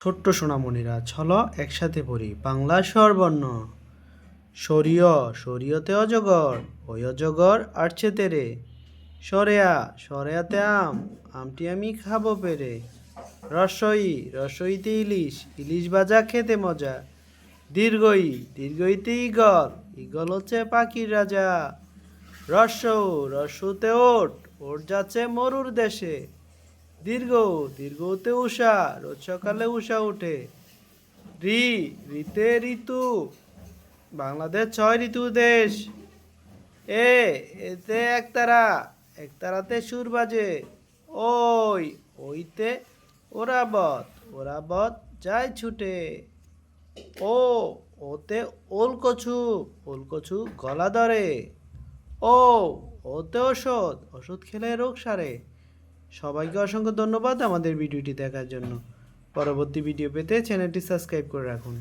ছোট্ট সোনামণিরা চলো একসাথে পড়ি বাংলা স্বরবর্ণ। সরিয় সরিয়তে অজগর, ওই অজগর আটছে তেরে। সরেয়া সরেয়াতে আম, আমটি আমি খাবো পেরে। রসই রসইতে ইলিশ, ইলিশ ভাজা খেতে মজা। দীর্ঘই দীর্ঘইতে ইগল, ইগল হচ্ছে পাখির রাজা। রস্যৌ রস্যতে ওট, ওট যাচ্ছে মরুর দেশে। দীর্ঘ দীর্ঘতে উষা, রোজ সকালে উষা উঠে। ঋ ঋতে ঋতু, বাংলাদেশ 6 ঋতু দেশ। এতে একতারা, একতারাতে সুর বাজে। ওই ওইতে ওরাবত, ওরাবত যায় ছুটে। ও ওতে ওলকছু, ওলকছু গলা ধরে। ও ওতে ওষুধ, ওষুধ খেলে রোগ সারে। সবাইকে অসংখ্য ধন্যবাদ আমাদের ভিডিওটি দেখার জন্য। পরবর্তী ভিডিও পেতে চ্যানেলটি সাবস্ক্রাইব করে রাখুন।